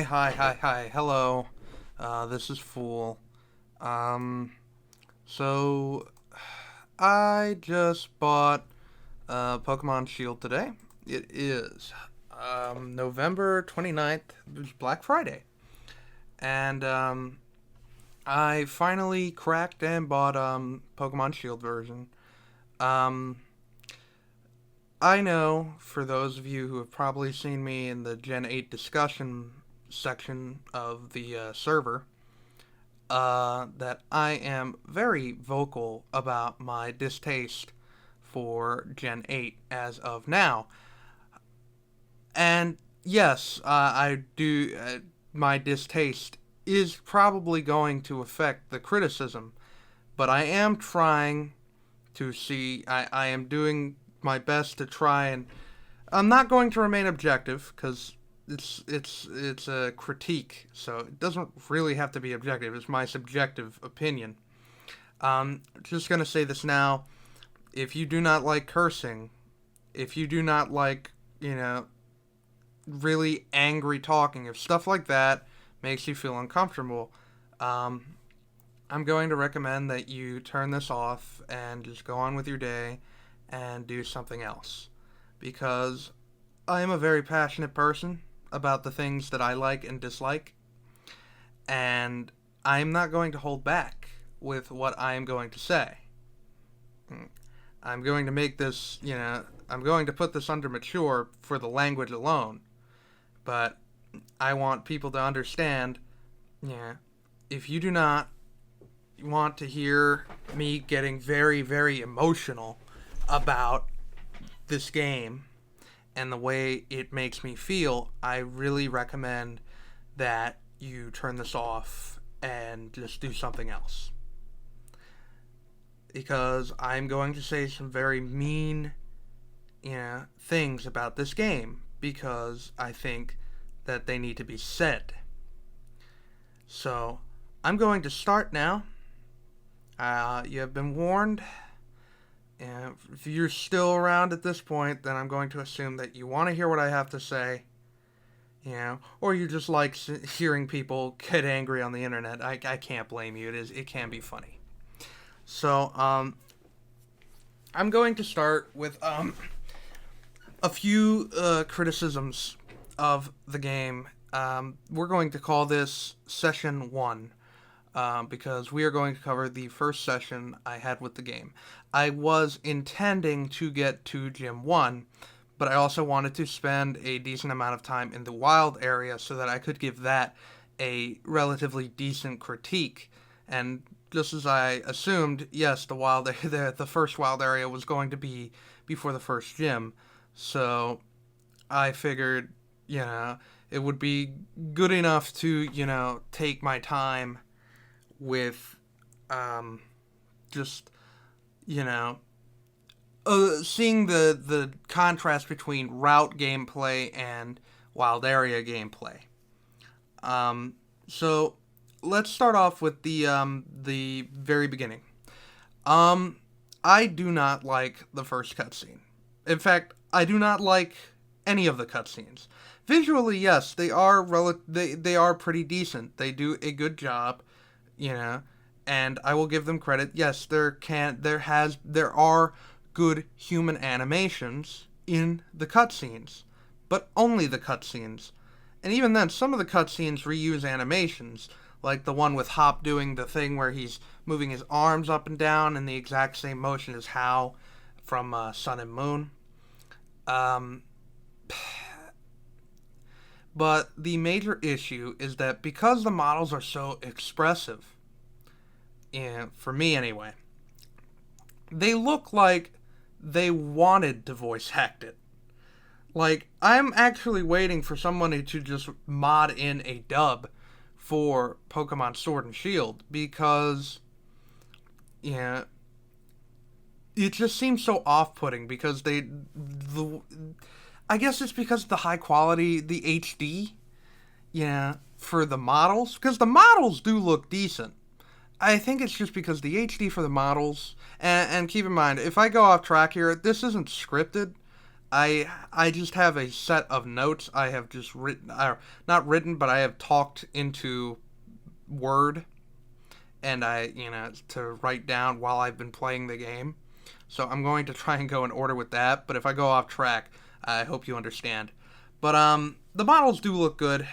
Hi, hello. This is Fool. So I just bought Pokemon Shield today. It is November 29th, it was Black Friday. And I finally cracked and bought Pokemon Shield version. Um, I know for those of you who have probably seen me in the Gen 8 discussion section of the server, that I am very vocal about my distaste for Gen 8 as of now. And yes, I do. My distaste is probably going to affect the criticism, but I am trying to see. I am doing my best to try and. I'm not going to remain objective because it's a critique, so it doesn't really have to be objective. It's my subjective opinion. Just gonna say this now: if you do not like cursing, if you do not like really angry talking, if stuff like that makes you feel uncomfortable, um, I'm going to recommend that you turn this off and just go on with your day and do something else, because I am a very passionate person about the things that I like and dislike, and I'm not going to hold back with what I am going to say. I'm going to make this, I'm going to put this under mature for the language alone, but I want people to understand, if you do not want to hear me getting very, very emotional about this game and the way it makes me feel, I really recommend that you turn this off and just do something else. Because I'm going to say some very mean, things about this game because I think that they need to be said. So, I'm going to start now. You have been warned. And if you're still around at this point, then I'm going to assume that you want to hear what I have to say, or you just like hearing people get angry on the internet. I can't blame you. It can be funny. So, I'm going to start with a few criticisms of the game. We're going to call this Session 1. Because we are going to cover the first session I had with the game. I was intending to get to Gym 1, but I also wanted to spend a decent amount of time in the wild area so that I could give that a relatively decent critique. And just as I assumed, yes, the first wild area was going to be before the first gym. So I figured, it would be good enough to, take my time with just seeing the contrast between route gameplay and wild area gameplay. So let's start off with the very beginning. I do not like the first cutscene. In fact, I do not like any of the cutscenes. Visually, yes, they are they are pretty decent. They do a good job, and I will give them credit. Yes, there are good human animations in the cutscenes, but only the cutscenes. And even then, some of the cutscenes reuse animations, like the one with Hop doing the thing where he's moving his arms up and down in the exact same motion as Hau from Sun and Moon. But the major issue is that because the models are so expressive, for me anyway, they look like they wanted to voice act it. Like, I'm actually waiting for somebody to just mod in a dub for Pokemon Sword and Shield because, it just seems so off-putting because I guess it's because of the high quality, the HD, for the models, because the models do look decent. I think it's just because the HD for the models, and keep in mind, if I go off track here, this isn't scripted. I just have a set of notes I have just written, not written, but I have talked into Word, and to write down while I've been playing the game. So I'm going to try and go in order with that. But if I go off track, I hope you understand. But the models do look good,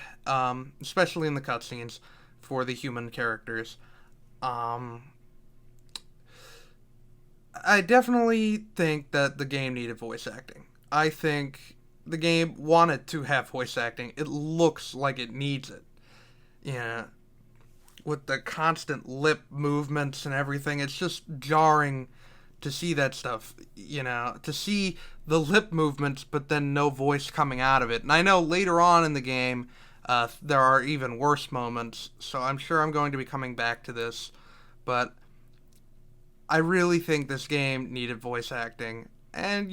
especially in the cutscenes for the human characters. Um, I definitely think that the game needed voice acting. I think the game wanted to have voice acting. It looks like it needs it. Yeah, with the constant lip movements and everything, it's just jarring to see that stuff, to see the lip movements, but then no voice coming out of it. And I know later on in the game, there are even worse moments, so I'm sure I'm going to be coming back to this. But I really think this game needed voice acting. And,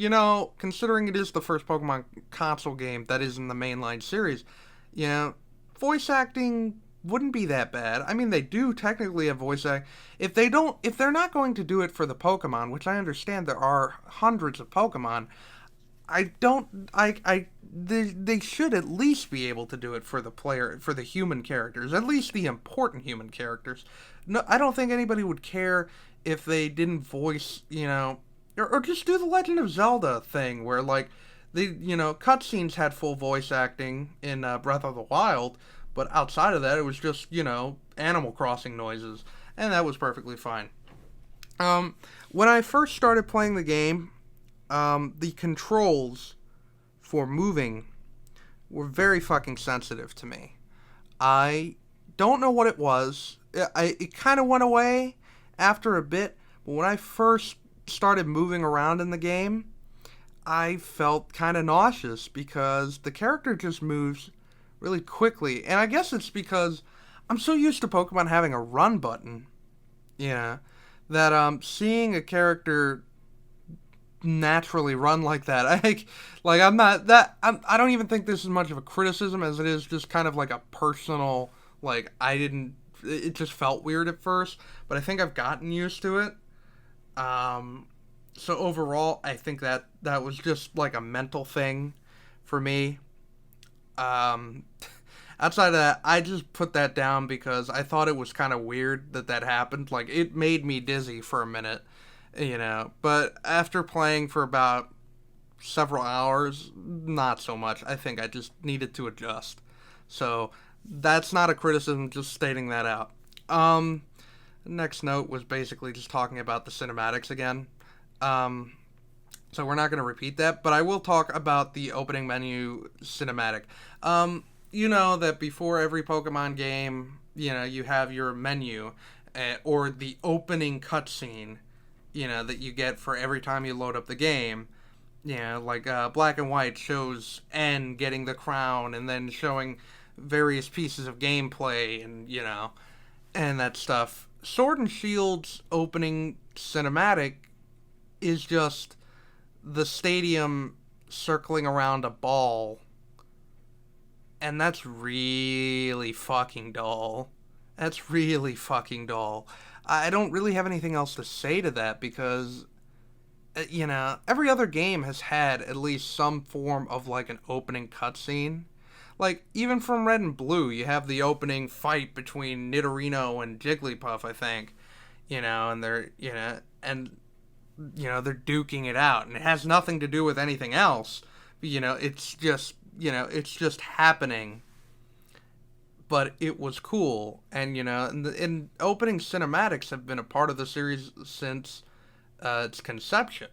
considering it is the first Pokemon console game that is in the mainline series, voice acting wouldn't be that bad. I mean, they do technically have voice act. If they're not going to do it for the Pokemon, which I understand there are hundreds of Pokemon, they should at least be able to do it for the human characters, at least the important human characters. No, I don't think anybody would care if they didn't voice, or just do the Legend of Zelda thing where like cutscenes had full voice acting in Breath of the Wild, but outside of that, it was just, Animal Crossing noises, and that was perfectly fine. When I first started playing the game, the controls for moving were very fucking sensitive to me. I don't know what it was. It kind of went away after a bit, but when I first started moving around in the game, I felt kind of nauseous because the character just moves really quickly. And I guess it's because I'm so used to Pokemon having a run button, that seeing a character naturally run like that, I don't even think this is much of a criticism as it is just kind of like a personal, it just felt weird at first, but I think I've gotten used to it. So overall, I think that was just like a mental thing for me. Um, Outside of that, I just put that down because I thought it was kind of weird that happened. Like, it made me dizzy for a minute, But after playing for about several hours, not so much. I think I just needed to adjust. So, that's not a criticism, just stating that out. Um, Next note was basically just talking about the cinematics again. Um, so we're not going to repeat that, but I will talk about the opening menu cinematic. You know that before every Pokemon game, you have your menu, or the opening cutscene, that you get for every time you load up the game. Like Black and White shows N getting the crown and then showing various pieces of gameplay and that stuff. Sword and Shield's opening cinematic is just the stadium circling around a ball, and that's really fucking dull. That's really fucking dull. I don't really have anything else to say to that because, every other game has had at least some form of like an opening cutscene. Like, even from Red and Blue, you have the opening fight between Nidorino and Jigglypuff, I think. And they're duking it out, and it has nothing to do with anything else. It's just happening. But it was cool, and opening cinematics have been a part of the series since its conception.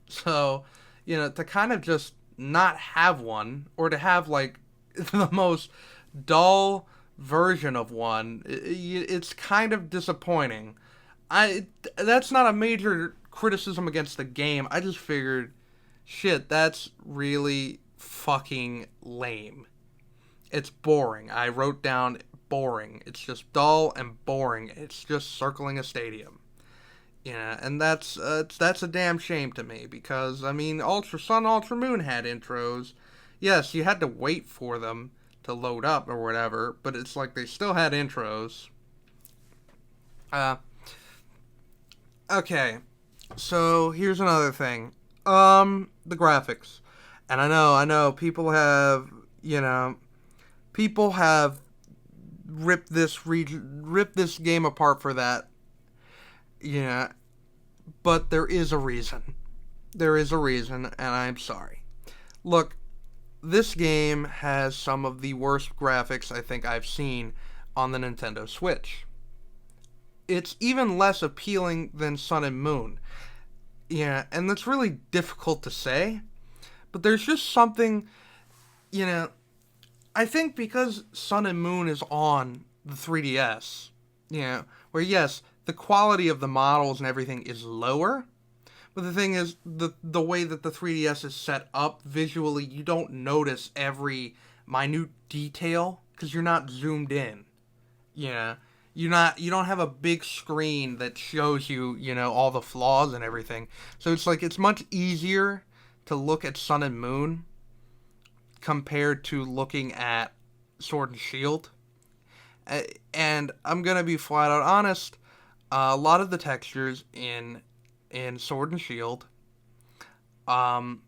So, to kind of just not have one, or to have like the most dull version of one, it's kind of disappointing. That's not a major criticism against the game. I just figured, shit, that's really fucking lame. It's boring. I wrote down boring. It's just dull and boring. It's just circling a stadium. And that's a damn shame to me because Ultra Sun, Ultra Moon had intros. Yes, you had to wait for them to load up or whatever, but it's like they still had intros. Okay, so here's another thing. The graphics. And I know, people have ripped this game apart for that. Yeah, but there is a reason. There is a reason, and I'm sorry. Look, this game has some of the worst graphics I think I've seen on the Nintendo Switch. It's even less appealing than Sun and Moon. Yeah, and that's really difficult to say, but there's just something, you know, I think because Sun and Moon is on the 3DS, where yes, the quality of the models and everything is lower, but the thing is, the way that the 3DS is set up visually, you don't notice every minute detail because you're not zoomed in. Yeah, you don't have a big screen that shows you, all the flaws and everything. So it's like it's much easier to look at Sun and Moon compared to looking at Sword and Shield. And I'm gonna be flat out honest. A lot of the textures in Sword and Shield are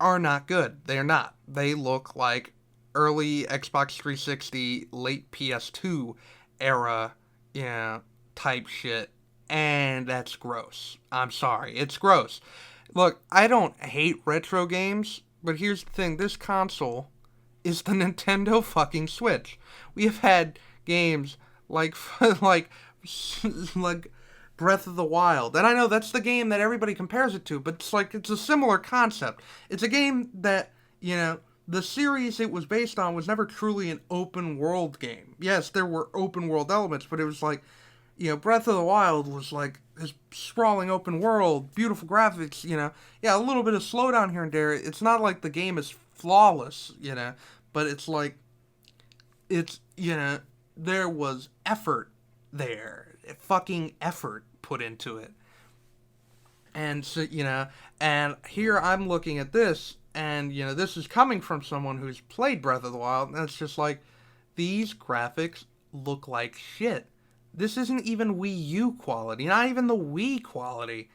not good. They're not. They look like early Xbox 360, late PS2 era, type shit. And that's gross. I'm sorry. It's gross. Look, I don't hate retro games, but here's the thing. This console is the Nintendo fucking Switch. We have had games like like Breath of the Wild. And I know that's the game that everybody compares it to, but it's a similar concept. It's a game that, the series it was based on was never truly an open world game. Yes, there were open world elements, but it was like, Breath of the Wild was like this sprawling open world, beautiful graphics, yeah, a little bit of slowdown here and there. It's not like the game is flawless, but it's like, there was effort there, fucking effort put into it. And so, and here I'm looking at this, and, this is coming from someone who's played Breath of the Wild, and it's just like, these graphics look like shit. This isn't even Wii U quality, not even the Wii quality.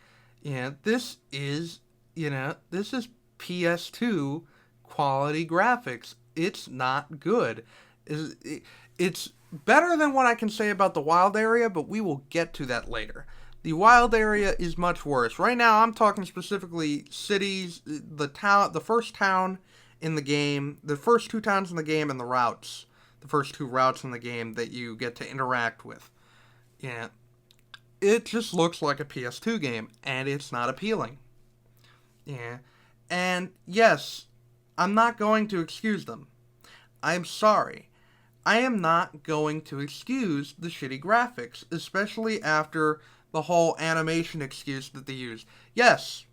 This is PS2 quality graphics. It's not good. It's better than what I can say about the wild area, but we will get to that later. The wild area is much worse. Right now, I'm talking specifically cities, the first town in the game, the first two towns in the game, and the routes. The first two routes in the game that you get to interact with. It just looks like a PS2 game, and it's not appealing. And yes, I'm not going to excuse them. I'm sorry. I am not going to excuse the shitty graphics, especially after the whole animation excuse that they used. Yes,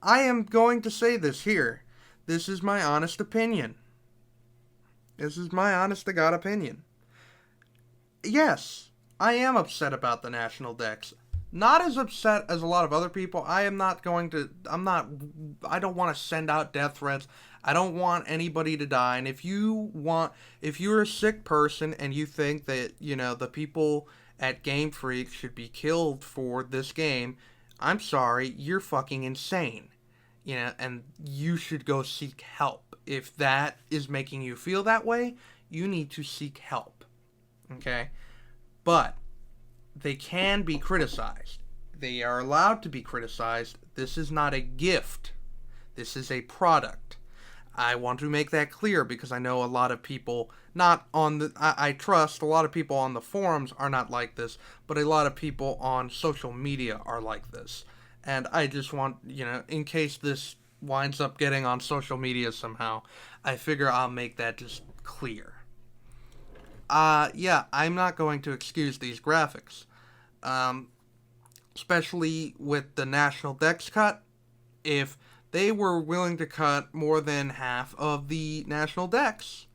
I am going to say this here. This is my honest opinion. This is my honest to God opinion. Yes, I am upset about the National Dex. Not as upset as a lot of other people. I don't want to send out death threats. I don't want anybody to die. And if you're a sick person and you think that, the people at Game Freak should be killed for this game, I'm sorry, you're fucking insane. And you should go seek help. If that is making you feel that way, you need to seek help. Okay? But they can be criticized. They are allowed to be criticized. This is not a gift. This is a product. I want to make that clear because I know a lot of people I trust a lot of people on the forums are not like this, but a lot of people on social media are like this. And I just want, in case this winds up getting on social media somehow, I figure I'll make that just clear. Yeah, I'm not going to excuse these graphics. Especially with the National Dex cut. If they were willing to cut more than half of the National Dex,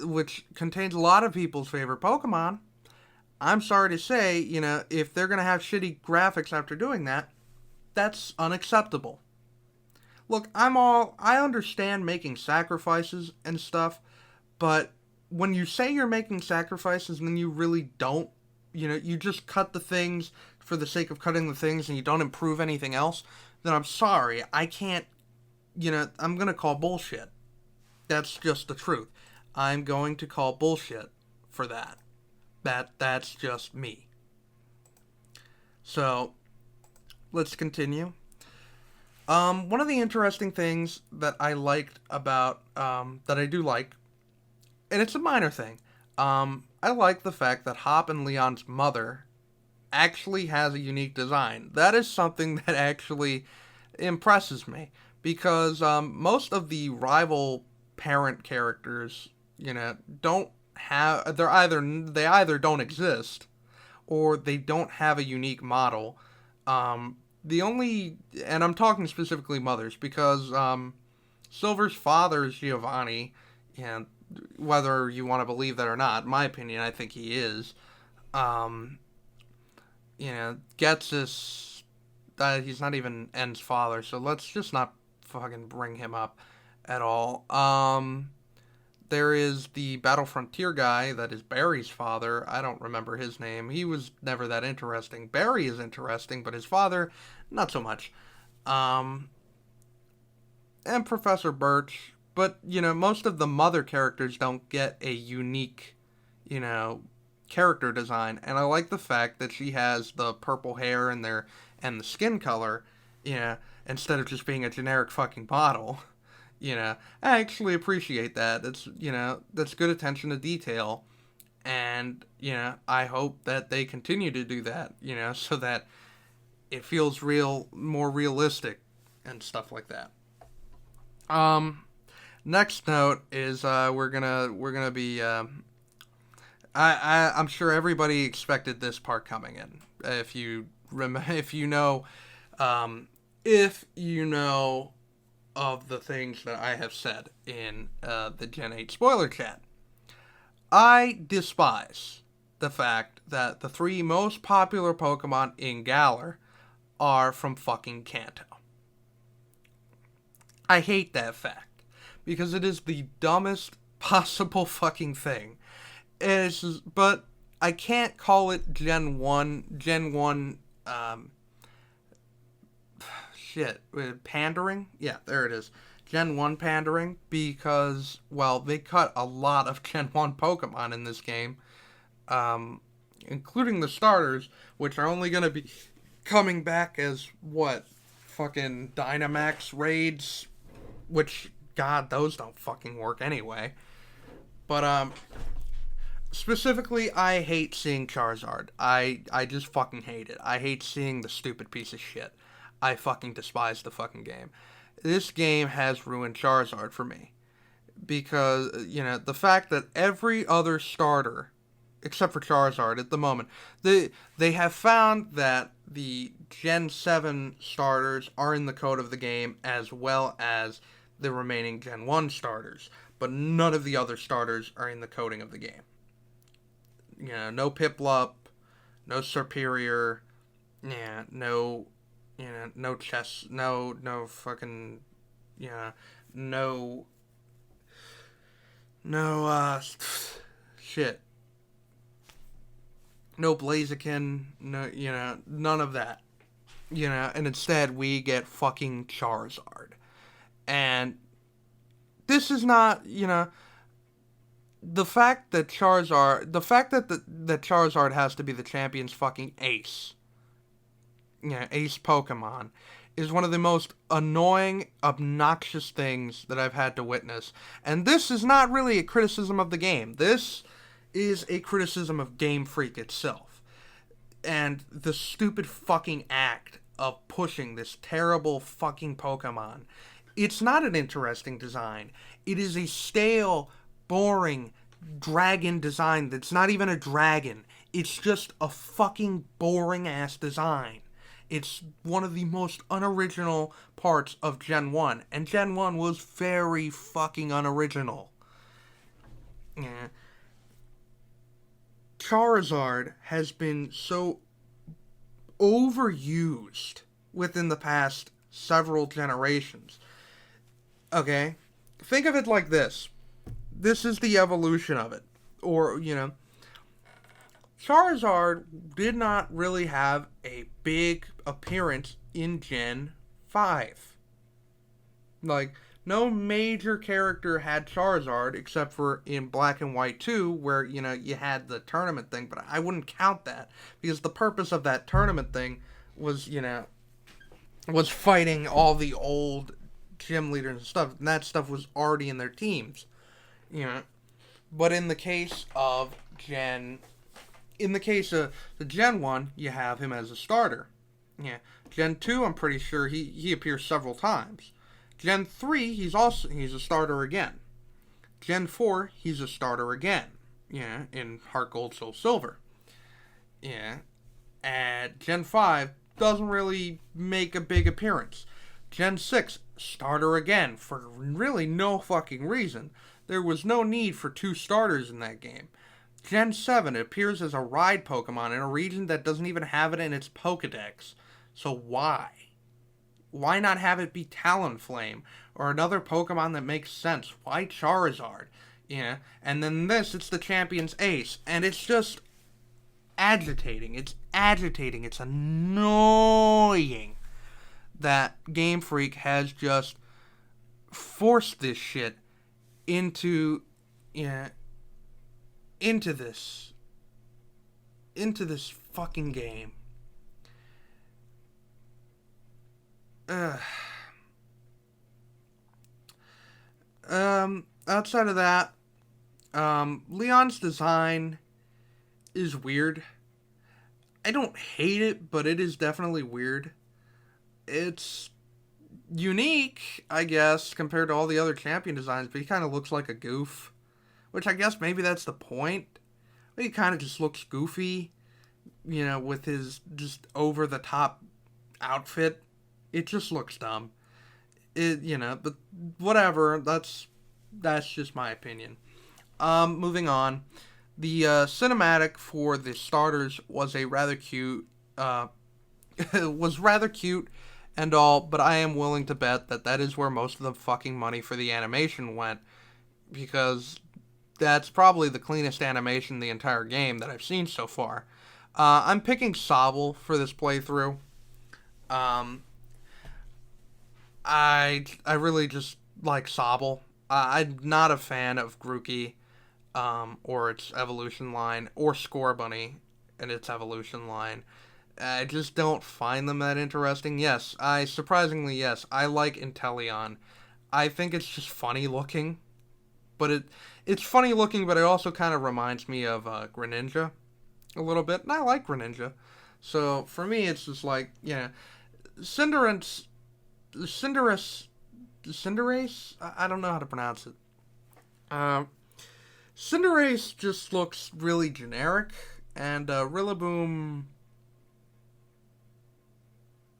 which contains a lot of people's favorite Pokemon, I'm sorry to say, if they're going to have shitty graphics after doing that, that's unacceptable. Look, I understand making sacrifices and stuff, but when you say you're making sacrifices and then you really don't, you just cut the things for the sake of cutting the things and you don't improve anything else, then I'm sorry. I can't, I'm going to call bullshit. That's just the truth. I'm going to call bullshit for that. That's just me. So, let's continue. One of the interesting things that I liked about, that I do like, and it's a minor thing, I like the fact that Hop and Leon's mother actually has a unique design. That is something that actually impresses me, because most of the rival parent characters, don't have, they either don't exist or they don't have a unique model. The only, and I'm talking specifically mothers, because Silver's father is Giovanni, and whether you want to believe that or not, in my opinion, I think he is. Um, Getsus, he's not even N's father, so let's just not fucking bring him up at all. There is the Battle Frontier guy that is Barry's father. I don't remember his name. He was never that interesting. Barry is interesting, but his father, not so much. And Professor Birch. But, most of the mother characters don't get a unique, character design. And I like the fact that she has the purple hair and the skin color, instead of just being a generic fucking bottle. I actually appreciate that. That's good attention to detail. And, I hope that they continue to do that, so that it feels more realistic and stuff like that. Next note is, we're gonna be, I'm sure everybody expected this part coming in. If you know of the things that I have said in the Gen 8 spoiler chat. I despise the fact that the 3 most popular Pokemon in Galar are from fucking Kanto. I hate that fact, because it is the dumbest possible fucking thing. But I can't call it Gen 1, pandering? Yeah, there it is. Gen 1 pandering, because, well, they cut a lot of Gen 1 Pokemon in this game, including the starters, which are only going to be coming back as, fucking Dynamax raids, which, God, those don't fucking work anyway. But, specifically, I hate seeing Charizard. I just fucking hate it. I hate seeing the stupid piece of shit. I fucking despise the fucking game. This game has ruined Charizard for me. Because, the fact that every other starter, except for Charizard at the moment, they have found that the Gen 7 starters are in the code of the game, as well as the remaining Gen 1 starters. But none of the other starters are in the coding of the game. No Piplup, no Serperior, no chess, no fucking, no, shit. No Blaziken, none of that. And instead we get fucking Charizard. And this is not, the fact that Charizard has to be the champion's fucking ace, ace Pokemon, is one of the most annoying, obnoxious things that I've had to witness. And this is not really a criticism of the game. This is a criticism of Game Freak itself. And the stupid fucking act of pushing this terrible fucking Pokemon. It's not an interesting design. It is a stale, boring dragon design that's not even a dragon. It's just a fucking boring ass design. It's one of the most unoriginal parts of Gen 1. And Gen 1 was very fucking unoriginal. Yeah. Charizard has been so overused within the past several generations. Okay? Think of it like this. This is the evolution of it. Or, Charizard did not really have a big appearance in Gen 5. Like, no major character had Charizard except for in Black and White 2, where, you had the tournament thing, but I wouldn't count that because the purpose of that tournament thing was, was fighting all the old gym leaders and stuff, and that stuff was already in their teams, But in the case of the Gen 1, you have him as a starter. Yeah. Gen 2, I'm pretty sure he appears several times. Gen 3, he's a starter again. Gen 4, he's a starter again. Yeah, in Heart Gold, Soul Silver. Yeah. And Gen 5 doesn't really make a big appearance. Gen 6, starter again for really no fucking reason. There was no need for 2 starters in that game. Gen 7 appears as a ride Pokemon in a region that doesn't even have it in its Pokedex. So why? Why not have it be Talonflame or another Pokemon that makes sense? Why Charizard? And then it's the Champion's Ace, and it's just agitating. It's agitating. It's annoying that Game Freak has just forced this shit into this fucking game. Outside of that, Leon's design is weird. I don't hate it, but it is definitely weird. It's unique, I guess, compared to all the other champion designs, but he kind of looks like a goof. Which I guess maybe that's the point. But he kind of just looks goofy, with his just over-the-top outfit. It just looks dumb. But whatever. That's just my opinion. Moving on. The cinematic for the starters was a rather cute, and all, but I am willing to bet that is where most of the fucking money for the animation went, because that's probably the cleanest animation in the entire game that I've seen so far. I'm picking Sobble for this playthrough. I really just like Sobble. I'm not a fan of Grookey, or its evolution line, or Scorbunny and its evolution line. I just don't find them that interesting. Yes, I like Inteleon. I think it's just funny looking, but it's funny looking, but it also kind of reminds me of Greninja a little bit, and I like Greninja. So for me, it's just like, Cinderace. I don't know how to pronounce it. Cinderace just looks really generic, and Rillaboom.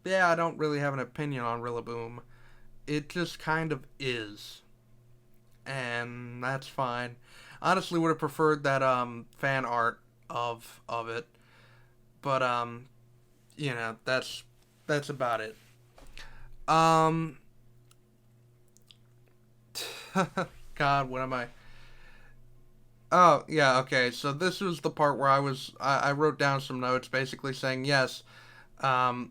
Yeah, I don't really have an opinion on Rillaboom. It just kind of is. And that's fine. Honestly, would have preferred that fan art of it. But that's about it. God, what am I? Oh, yeah, okay. So this was the part where I wrote down some notes basically saying, yes, I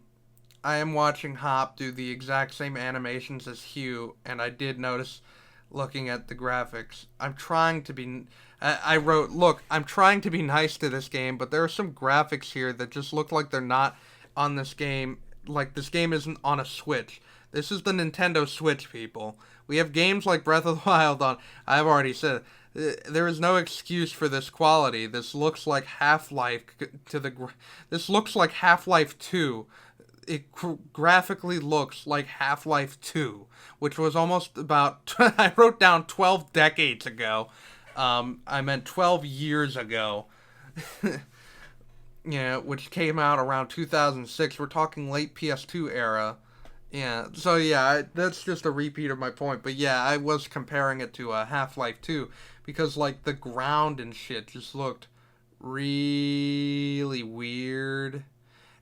am watching Hop do the exact same animations as Hugh, and I did notice, looking at the graphics, I wrote, look, I'm trying to be nice to this game, but there are some graphics here that just look like they're not on this game, like this game isn't on a Switch. This is the Nintendo Switch, people. We have games like Breath of the Wild on, I've already said, there is no excuse for this quality. This looks like Half-Life this looks like Half-Life 2. It graphically looks like Half-Life 2, which was almost about, I wrote down 12 decades ago. I meant 12 years ago. Which came out around 2006. We're talking late PS2 era. Yeah, so yeah, that's just a repeat of my point. But yeah, I was comparing it to Half-Life 2, because like the ground and shit just looked really weird.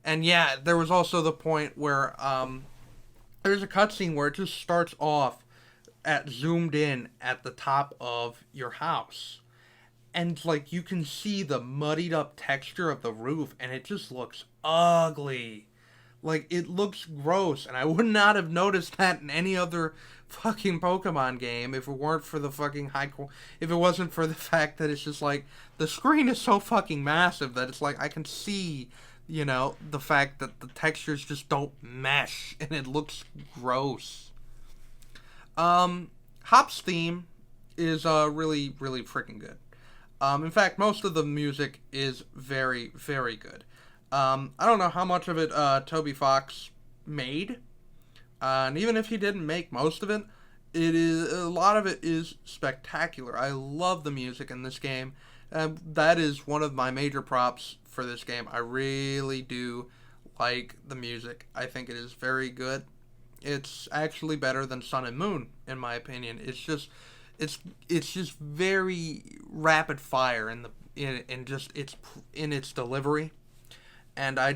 And yeah, there was also the point where there's a cutscene where it just starts off at zoomed in at the top of your house. And like you can see the muddied up texture of the roof, and it just looks ugly. Like, it looks gross, and I would not have noticed that in any other fucking Pokemon game if it weren't for the fucking if it wasn't for the fact that it's just like, the screen is so fucking massive that it's like, I can see, the fact that the textures just don't mesh, and it looks gross. Hop's theme is really, really freaking good. In fact, most of the music is very, very good. I don't know how much of it Toby Fox made, and even if he didn't make most of it, a lot of it is spectacular. I love the music in this game. That is one of my major props for this game. I really do like the music. I think it is very good. It's actually better than Sun and Moon, in my opinion. It's just very rapid fire in its delivery, and I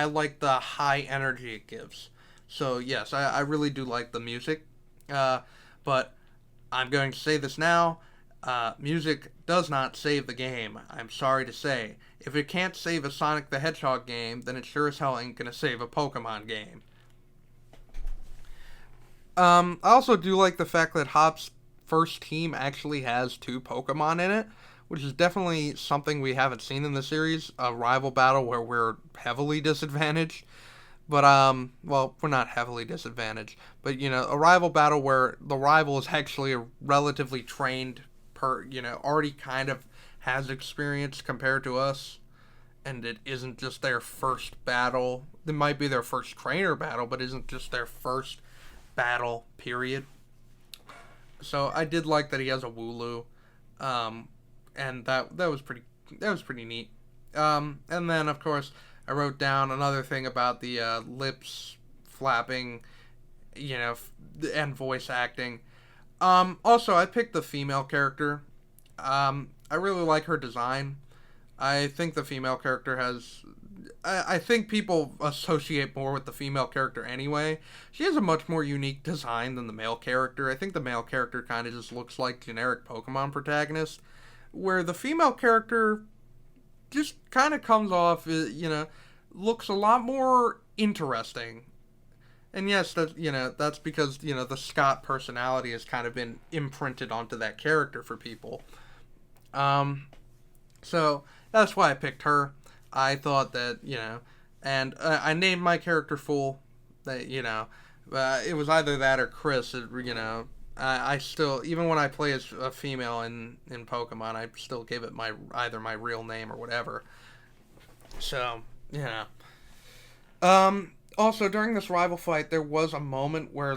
like the high energy it gives. So yes, I really do like the music, but I'm going to say this now. Music does not save the game. I'm sorry to say. If it can't save a Sonic the Hedgehog game, then it sure as hell ain't gonna save a Pokemon game. I also do like the fact that Hop's first team actually has 2 Pokemon in it, which is definitely something we haven't seen in the series, a rival battle where we're heavily disadvantaged. But, well, we're not heavily disadvantaged, but, a rival battle where the rival is actually a relatively trained, already kind of has experience compared to us, and it isn't just their first battle. It might be their first trainer battle, but isn't just their first battle, period. So I did like that he has a Wooloo, and that was pretty neat. And then of course I wrote down another thing about the lips flapping, and voice acting. Also, I picked the female character. I really like her design. I think the female character has. I think people associate more with the female character anyway. She has a much more unique design than the male character. I think the male character kind of just looks like generic Pokemon protagonist, where the female character just kind of comes off, looks a lot more interesting. And yes, that's because, the Scott personality has kind of been imprinted onto that character for people. So that's why I picked her. I thought that, and I named my character Fool. That, it was either that or Chris. I still, even when I play as a female in Pokemon, I still give it either my real name or whatever. So, also, during this rival fight, there was a moment where,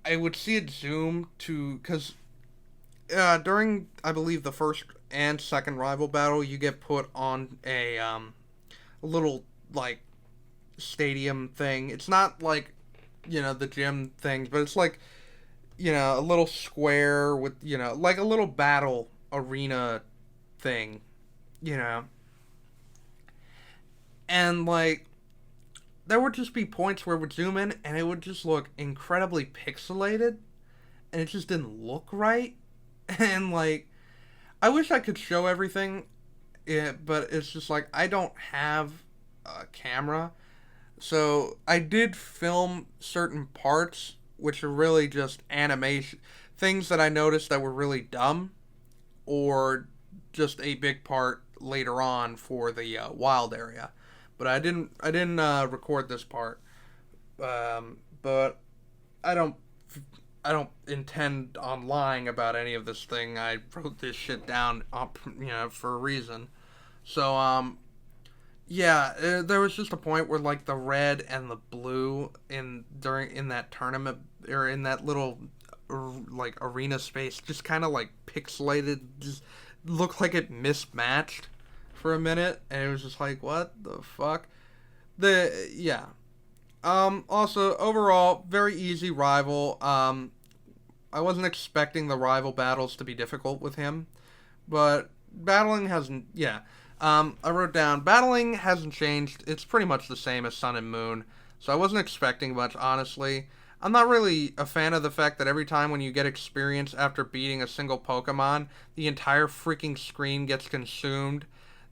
I would see it zoom to, because during, I believe, the first and second rival battle, you get put on a little, stadium thing. It's not the gym thing, but it's a little square with, like a little battle arena thing, and, there would just be points where it would zoom in, and it would just look incredibly pixelated, and it just didn't look right, and, I wish I could show everything, but it's just, I don't have a camera, so I did film certain parts, which are really just animation, things that I noticed that were really dumb, or just a big part later on for the wild area. But I didn't record this part. But I don't intend on lying about any of this thing. I wrote this shit down, for a reason. So, yeah, there was just a point where, the red and the blue in that tournament, or in that little, arena space, just kind of, pixelated, just looked like it mismatched for a minute, and it was just what the fuck? Yeah. Also, overall, very easy rival. I wasn't expecting the rival battles to be difficult with him, but battling hasn't, I wrote down, battling hasn't changed. It's pretty much the same as Sun and Moon, so I wasn't expecting much, honestly. I'm not really a fan of the fact that every time when you get experience after beating a single Pokemon, the entire freaking screen gets consumed.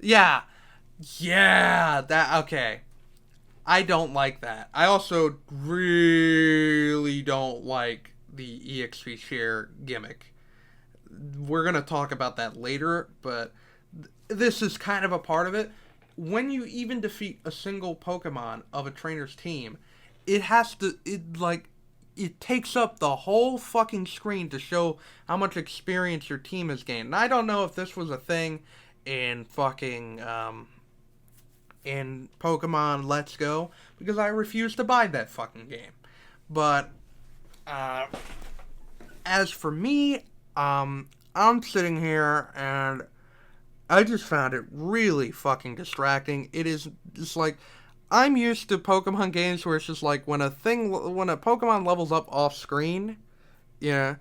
Yeah, okay. I don't like that. I also really don't like the EXP share gimmick. We're going to talk about that later, but this is kind of a part of it. When you even defeat a single Pokemon of a trainer's team, it has to, it takes up the whole fucking screen to show how much experience your team has gained. And I don't know if this was a thing in fucking, in Pokemon Let's Go, because I refuse to buy that fucking game. But, as for me, I'm sitting here and I just found it really fucking distracting. It is just like, I'm used to Pokemon games where it's just like when a Pokemon levels up off screen, yeah,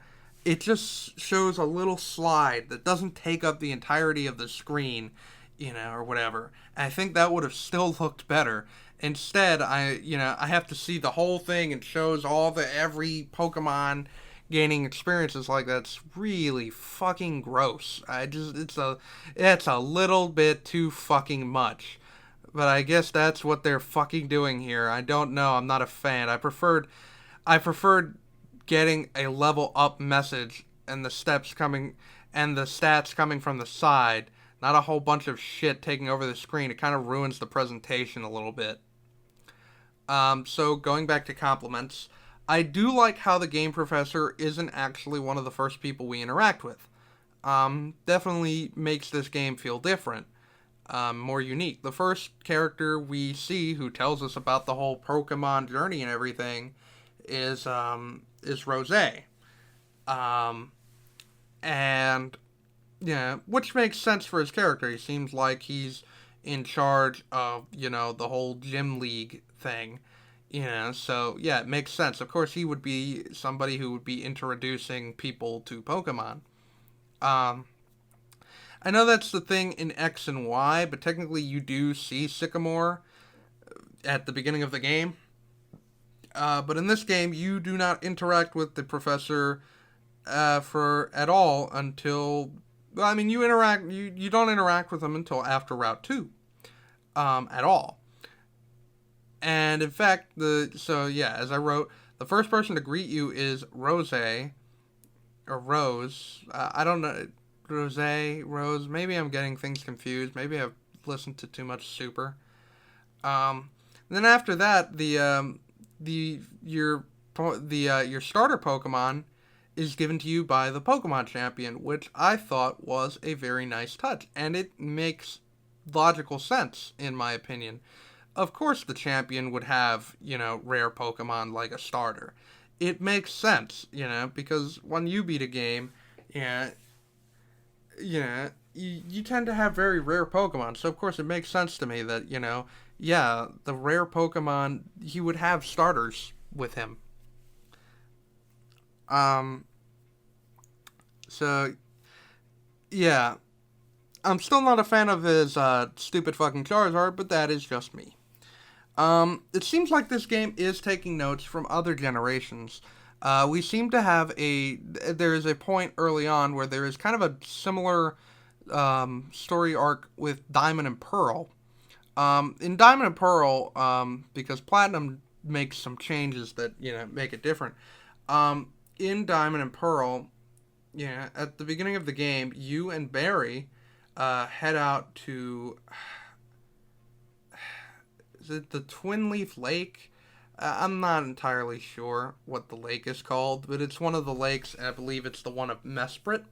it just shows a little slide that doesn't take up the entirety of the screen, or whatever. And I think that would have still looked better. Instead, I have to see the whole thing and shows every Pokemon gaining experiences like that's really fucking gross. It's a little bit too fucking much. But I guess that's what they're fucking doing here. I don't know. I'm not a fan. I preferred getting a level up message and the stats coming from the side, not a whole bunch of shit taking over the screen. It kind of ruins the presentation a little bit. So going back to compliments, I do like how the game professor isn't actually one of the first people we interact with. Definitely makes this game feel different, more unique. The first character we see who tells us about the whole Pokemon journey and everything is Rose. And yeah, which makes sense for his character. He seems like he's in charge of, the whole gym league thing. So yeah, it makes sense. Of course, he would be somebody who would be introducing people to Pokemon. Um, I know that's the thing in X and Y, but technically you do see Sycamore at the beginning of the game. But in this game, you do not interact with the professor for at all until. Well, I mean, you don't interact with him until after Route 2, at all. And in fact, as I wrote, the first person to greet you is Rose, or Rose. I don't know, Rose. Maybe I'm getting things confused. Maybe I've listened to too much Super. Then after that, your starter Pokemon is given to you by the Pokemon champion, which I thought was a very nice touch, and it makes logical sense in my opinion. Of course the champion would have, rare Pokemon like a starter. It makes sense, because when you beat a game, yeah, you tend to have very rare Pokemon. So of course it makes sense to me that, the rare Pokemon, he would have starters with him. Um, so, yeah. I'm still not a fan of his stupid fucking Charizard, but that is just me. It seems like this game is taking notes from other generations. We seem to have there is a point early on where there is kind of a similar story arc with Diamond and Pearl. In Diamond and Pearl, because Platinum makes some changes that, make it different. In Diamond and Pearl, at the beginning of the game, you and Barry head out to, is it the Twin Leaf Lake? I'm not entirely sure what the lake is called, but it's one of the lakes, and I believe it's the one of Mesprit.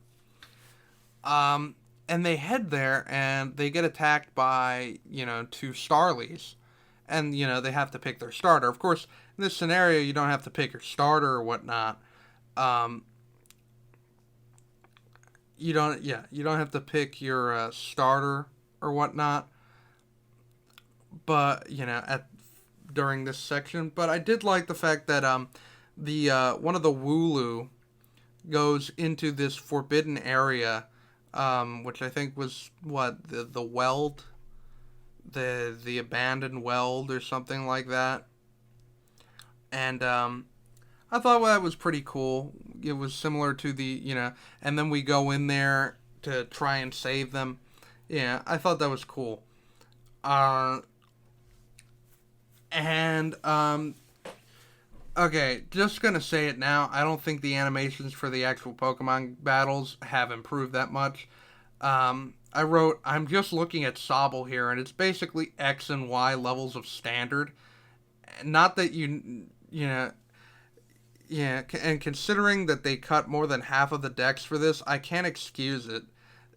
And they head there, and they get attacked by, two Starlies. And, they have to pick their starter. Of course, in this scenario, you don't have to pick your starter or whatnot. You don't have to pick your starter or whatnot. But, during this section. But I did like the fact that the one of the Wooloo goes into this forbidden area, which I think was the Weld, the abandoned Weld or something like that. And I thought that was pretty cool. It was similar to and then we go in there to try and save them. Yeah, I thought that was cool. And okay, just gonna say it now. I don't think the animations for the actual Pokemon battles have improved that much. I wrote, I'm just looking at Sobble here, and it's basically X and Y levels of standard. Not that you know, yeah, and considering that they cut more than half of the decks for this, I can't excuse it.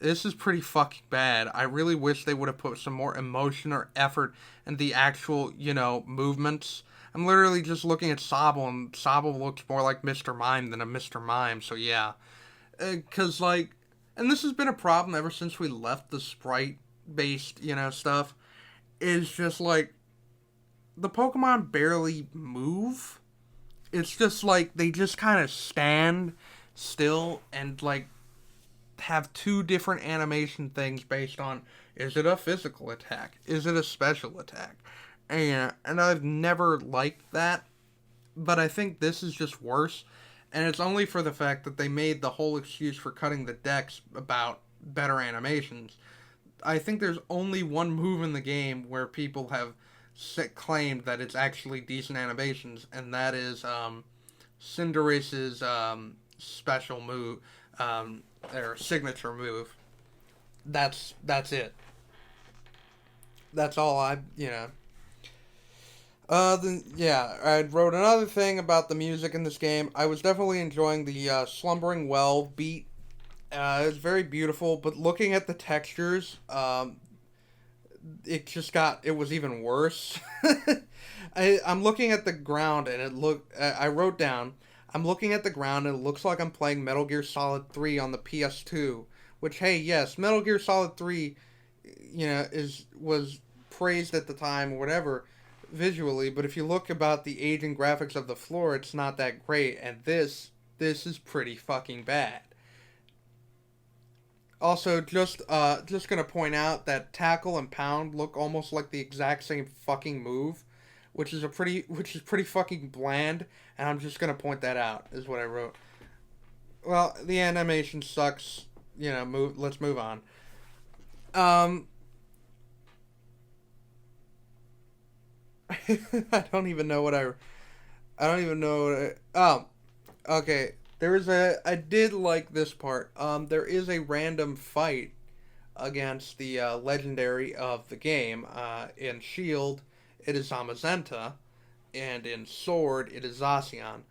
This is pretty fucking bad. I really wish they would have put some more emotion or effort in the actual, movements. I'm literally just looking at Sobble, and Sobble looks more like Mr. Mime than a Mr. Mime, so yeah. Because, and this has been a problem ever since we left the sprite based, stuff, is just like, the Pokemon barely move. It's just like they just kind of stand still and like have two different animation things based on, is it a physical attack? Is it a special attack? And I've never liked that, but I think this is just worse. And it's only for the fact that they made the whole excuse for cutting the decks about better animations. I think there's only one move in the game where people have claimed that it's actually decent animations, and that is Cinderace's special move, their signature move. That's it. That's all yeah, I wrote another thing about the music in this game. I was definitely enjoying the Slumbering Well beat. It's very beautiful, but looking at the textures, it was even worse. I'm looking at the ground and I wrote down, I'm looking at the ground and it looks like I'm playing Metal Gear Solid 3 on the PS2, which, hey, yes, Metal Gear Solid 3, was praised at the time or whatever visually, but if you look about the aging graphics of the floor, it's not that great, and this is pretty fucking bad. Also, just gonna point out that tackle and pound look almost like the exact same fucking move, which is pretty fucking bland, and I'm just gonna point that out. Is what I wrote. Well, the animation sucks. Move. Let's move on. Um, I don't even know what I don't even know what okay. I did like this part. There is a random fight against the legendary of the game. In Shield, it is Zamazenta, and in Sword, it is Zacian.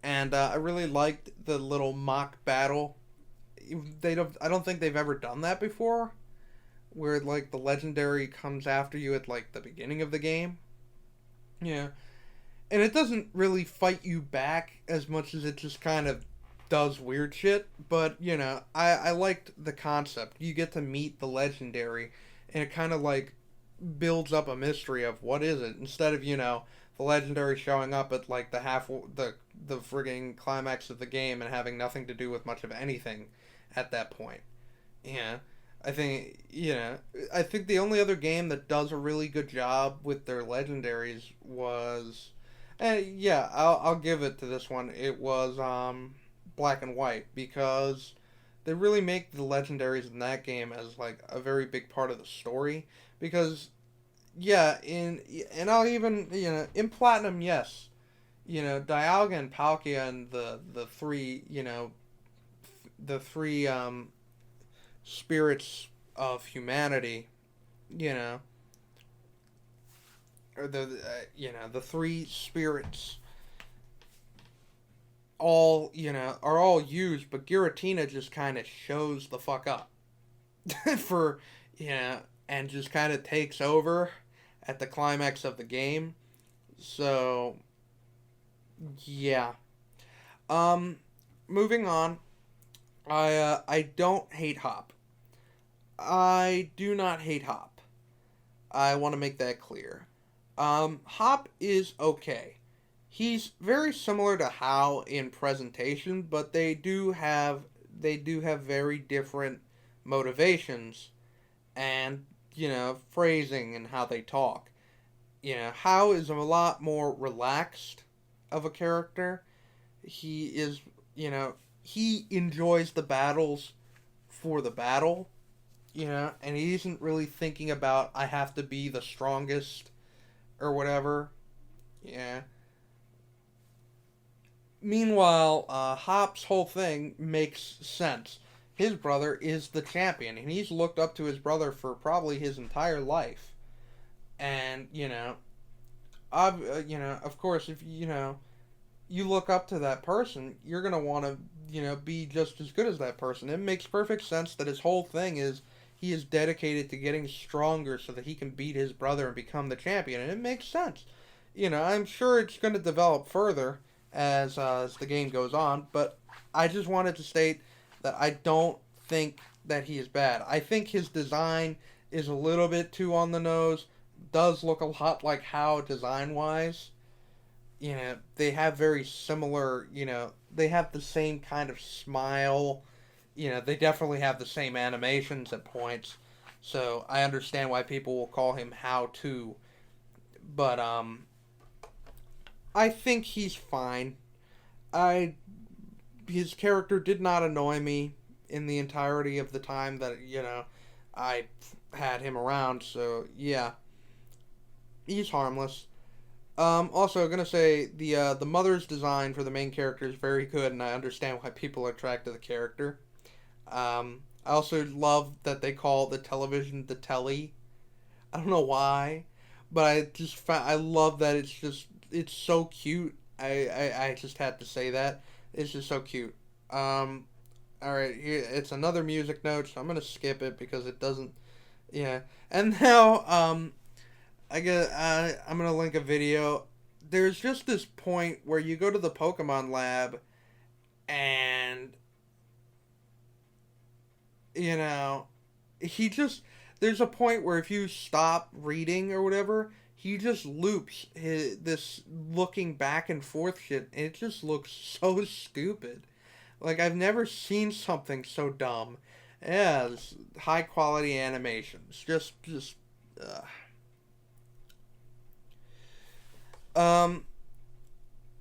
And I really liked the little mock battle. I don't think they've ever done that before, where like the legendary comes after you at like the beginning of the game. Yeah, and it doesn't really fight you back as much as it just kind of does weird shit. But I liked the concept. You get to meet the legendary, and it kind of like builds up a mystery of what is it, instead of the legendary showing up at like the frigging climax of the game and having nothing to do with much of anything at that point. Yeah. I think the only other game that does a really good job with their legendaries was, yeah, I'll give it to this one. It was Black and White, because they really make the legendaries in that game as like a very big part of the story. Because yeah, and I'll even in Platinum, yes, Dialga and Palkia and the three the three spirits of humanity, you know, or the three spirits all are all used, but Giratina just kind of shows the fuck up for and just kind of takes over at the climax of the game. So yeah. Um, moving on. I don't hate Hop. I do not hate Hop. I want to make that clear. Hop is okay. He's very similar to How in presentation, but they do have very different motivations and phrasing and how they talk. How is a lot more relaxed of a character. He is, he enjoys the battles for the battle, and he isn't really thinking about I have to be the strongest or whatever. Yeah. Meanwhile, Hop's whole thing makes sense. His brother is the champion, and he's looked up to his brother for probably his entire life. And of course, if you look up to that person, you're gonna want to be just as good as that person. It makes perfect sense that his whole thing is he is dedicated to getting stronger so that he can beat his brother and become the champion, and it makes sense. I'm sure it's going to develop further as the game goes on, but I just wanted to state that I don't think that he is bad. I think his design is a little bit too on the nose. Does look a lot like How design wise. They have very similar. They have the same kind of smile. They definitely have the same animations at points. So I understand why people will call him How too. But I think he's fine. I His character did not annoy me in the entirety of the time that I had him around. So yeah, he's harmless. Also, gonna say the mother's design for the main character is very good, and I understand why people are attracted to the character. I also love that they call the television the telly. I don't know why, but I love that it's so cute. I just had to say that it's just so cute. All right, here it's another music note, so I'm gonna skip it because it doesn't. Yeah, and now I'm gonna link a video. There's just this point where you go to the Pokemon lab, and you know, he just there's a point where if you stop reading or whatever, he just loops this looking back and forth shit, and it just looks so stupid. Like I've never seen something so dumb. Yeah, it's high quality animations. Just. Um.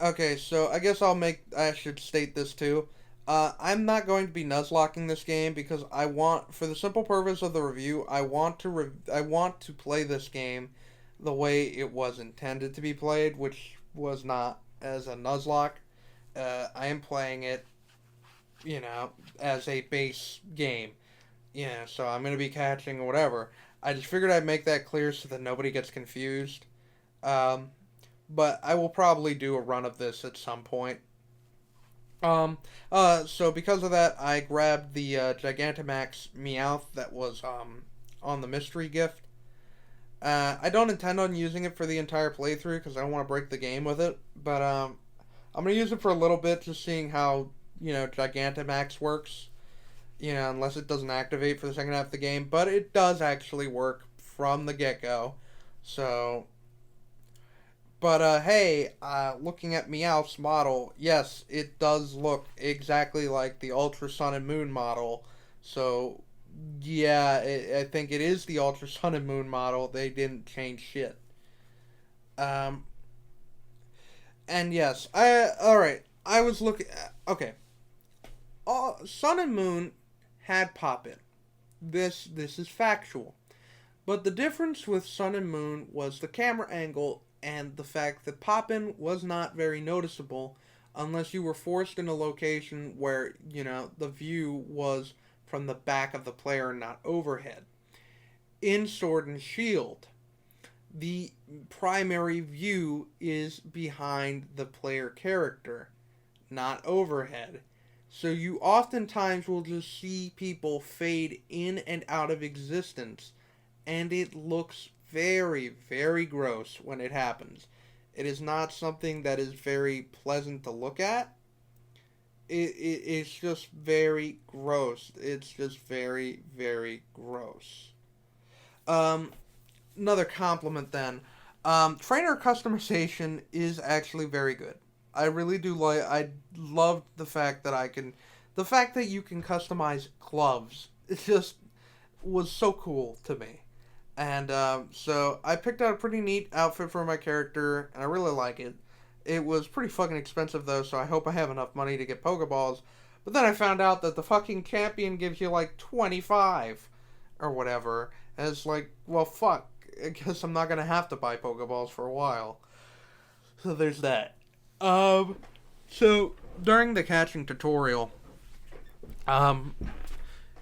Okay, so I guess I should state this too. I'm not going to be nuzlocking this game because for the simple purpose of the review, I want to play this game the way it was intended to be played, which was not as a nuzlock. I am playing it, as a base game. So I'm gonna be catching whatever. I just figured I'd make that clear so that nobody gets confused. Um, but I will probably do a run of this at some point. So because of that, I grabbed the Gigantamax Meowth that was on the mystery gift. I don't intend on using it for the entire playthrough because I don't want to break the game with it. But I'm gonna use it for a little bit, just seeing how Gigantamax works. Unless it doesn't activate for the second half of the game, but it does actually work from the get go. So, but hey, looking at Meowth's model, yes, it does look exactly like the Ultra Sun and Moon model. So, yeah, I think it is the Ultra Sun and Moon model. They didn't change shit. Um, and yes, all right. I was looking. Okay, Sun and Moon had Poppin. This is factual. But the difference with Sun and Moon was the camera angle and the fact that Poppin was not very noticeable unless you were forced in a location where, the view was from the back of the player and not overhead. In Sword and Shield, the primary view is behind the player character, not overhead. So you oftentimes will just see people fade in and out of existence, and it looks very, very gross when it happens. It is not something that is very pleasant to look at. It's just very gross. It's just very, very gross. Um, Another compliment then. Trainer customization is actually very good. I really do like. I loved the fact that you can customize gloves. It just was so cool to me, and so I picked out a pretty neat outfit for my character, and I really like it. It was pretty fucking expensive though, so I hope I have enough money to get Pokeballs. But then I found out that the fucking champion gives you like 25 or whatever. And it's like, well, fuck. I guess I'm not gonna have to buy Pokeballs for a while. So there's that. Um, so during the catching tutorial, um,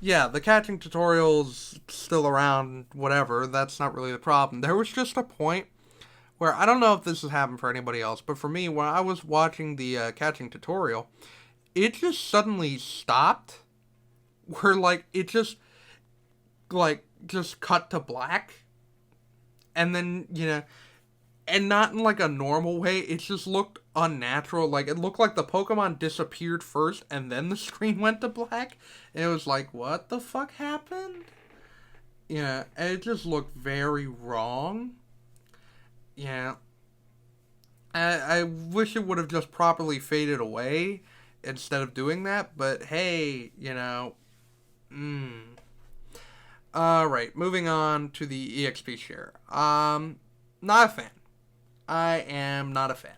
yeah, the catching tutorial's still around, whatever, that's not really the problem. There was just a point where, I don't know if this has happened for anybody else, but for me, when I was watching the catching tutorial, it just suddenly stopped, where, like, it just cut to black, and then, and not in, like, a normal way, it just looked unnatural. Like, it looked like the Pokemon disappeared first, and then the screen went to black, and it was like, what the fuck happened? Yeah, and it just looked very wrong. Yeah. I wish it would have just properly faded away instead of doing that, but hey, Alright, moving on to the EXP share. Not a fan. I am not a fan.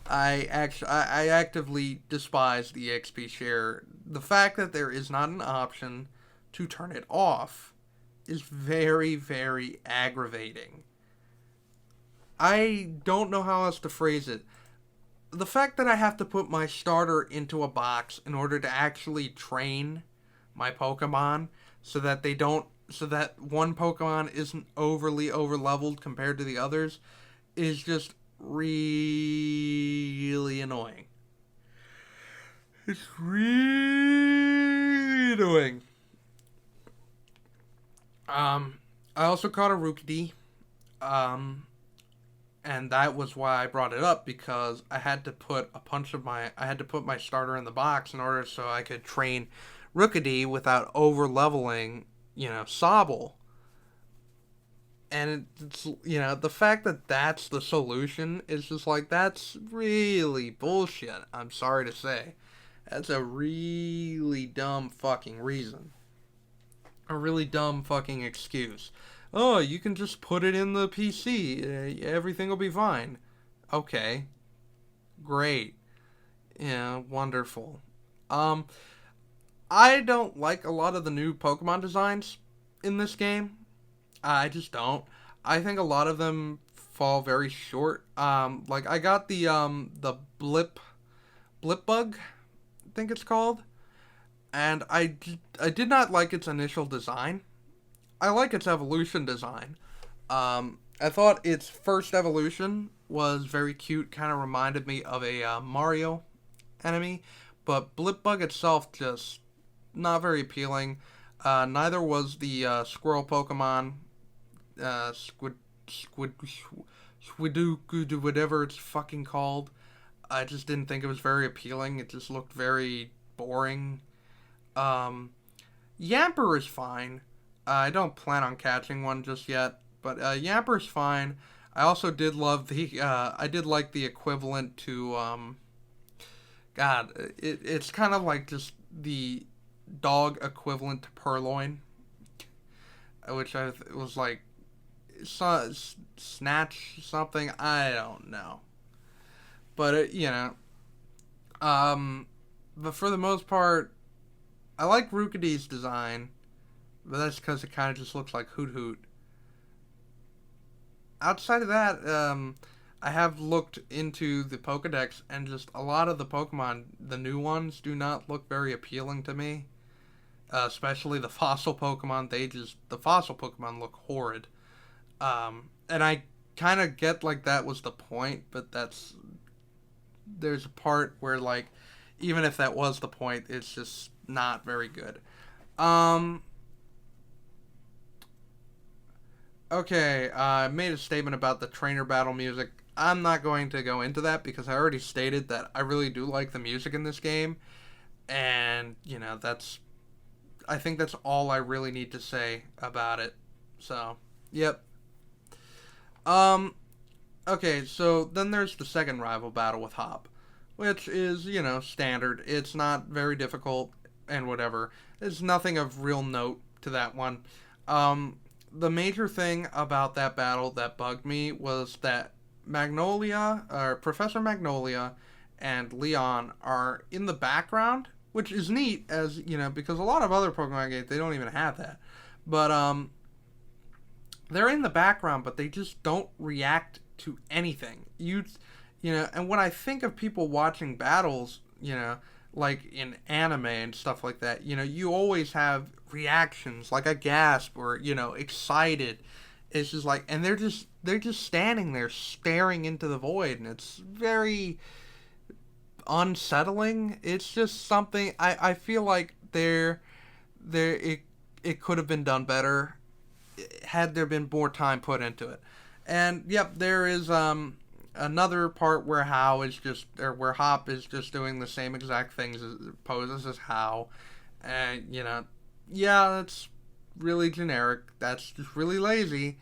I actively despise the EXP share. The fact that there is not an option to turn it off is very, very aggravating. I don't know how else to phrase it. The fact that I have to put my starter into a box in order to actually train my Pokemon so that one Pokemon isn't overly overleveled compared to the others is just really annoying. It's really annoying. I also caught a Rookidee. And that was why I brought it up, because I had to put my starter in the box in order so I could train Rookidee without over leveling, Sobble. And it's, the fact that that's the solution is just like, that's really bullshit. I'm sorry to say. That's a really dumb fucking reason. A really dumb fucking excuse. Oh, you can just put it in the PC. Everything will be fine. Okay. Great. Yeah, wonderful. I don't like a lot of the new Pokemon designs in this game. I just don't. I think a lot of them fall very short. Like, I got the Blipbug, I think it's called. And I did not like its initial design. I like its evolution design. I thought its first evolution was very cute, kind of reminded me of a Mario enemy, but Blipbug itself just not very appealing. Neither was the squirrel Pokemon, Squidoo, whatever it's fucking called. I just didn't think it was very appealing. It just looked very boring. Yamper is fine. I don't plan on catching one just yet, but Yamper's fine. I also did love I did like the equivalent to, it's kind of like just the dog equivalent to Purloin, which was like, Snatch something, I don't know. But, but for the most part, I like Rookidee's design. But that's because it kind of just looks like Hoot Hoot. Outside of that, I have looked into the Pokedex, and just a lot of the Pokemon, the new ones, do not look very appealing to me. Especially the fossil Pokemon. The fossil Pokemon look horrid. And I kind of get like that was the point, but there's a part where, like, even if that was the point, it's just not very good. Okay, I made a statement about the trainer battle music. I'm not going to go into that because I already stated that I really do like the music in this game. And, I think that's all I really need to say about it. So, yep. Okay, so then there's the second rival battle with Hop, which is, standard. It's not very difficult and whatever. There's nothing of real note to that one. The major thing about that battle that bugged me was that Professor Magnolia and Leon are in the background, which is neat, as, because a lot of other Pokemon games, they don't even have that. But, they're in the background, but they just don't react to anything. And when I think of people watching battles, like in anime and stuff like that, you always have reactions like a gasp or, excited. It's just like, and they're just standing there staring into the void, and it's very unsettling. It's just something I feel like it could have been done better had there been more time put into it. And yep, there is another part where where Hop is just doing the same exact things as poses as How, and yeah, that's really generic. That's just really lazy.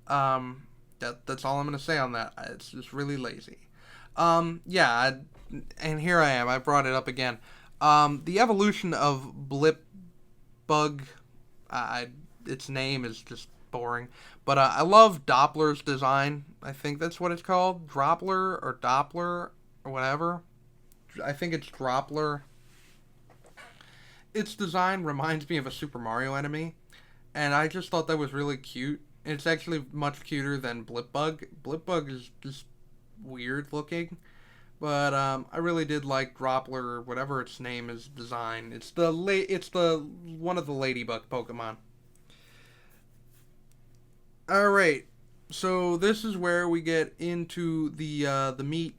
That's all I'm gonna say on that. It's just really lazy. Yeah, and here I am. I brought it up again. The evolution of Blip Bug, its name is just boring. But I love Doppler's design. I think that's what it's called. Droppler or Doppler or whatever. I think it's Droppler. Its design reminds me of a Super Mario enemy. And I just thought that was really cute. It's actually much cuter than Blipbug. Blipbug is just weird looking. But I really did like Droppler or whatever its name is design. It's the one of the ladybug Pokemon. All right. So this is where we get into the meat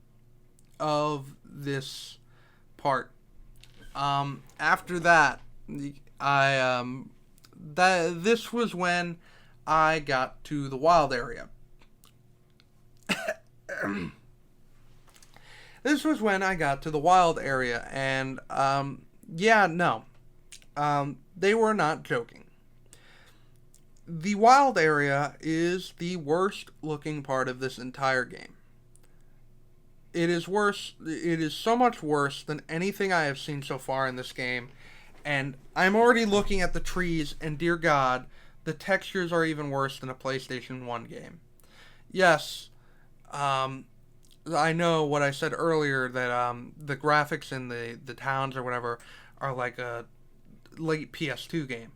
of this part. After that, I that this was when I got to the wild area. This was when I got to the wild area, and yeah, no, they were not joking. The wild area is the worst looking part of this entire game. It is worse. It is so much worse than anything I have seen so far in this game. And I'm already looking at the trees, and dear God, the textures are even worse than a PlayStation 1 game. Yes, I know what I said earlier, that the graphics in the towns or whatever are like a late PS2 game.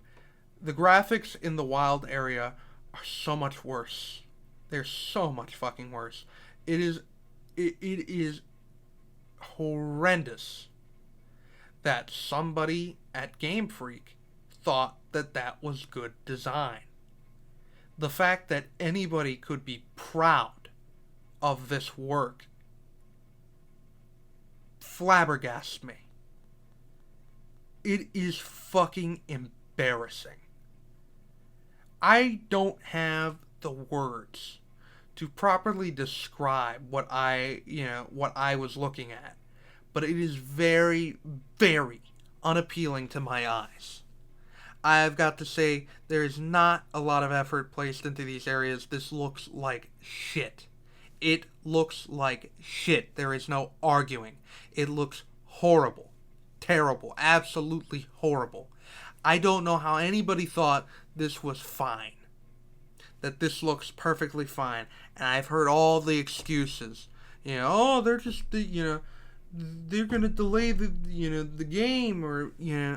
The graphics in the wild area are so much worse. They're so much fucking worse. It is horrendous that somebody at Game Freak thought that that was good design. The fact that anybody could be proud of this work flabbergasts me. It is fucking embarrassing. I don't have the words to properly describe what I was looking at, but it is very, very unappealing to my eyes. I've got to say, there is not a lot of effort placed into these areas. This looks like shit. It looks like shit. There is no arguing. It looks horrible. Terrible. Absolutely horrible. I don't know how anybody thought this was fine. That this looks perfectly fine. And I've heard all the excuses. Oh, they're just, they're going to delay the game, or, yeah,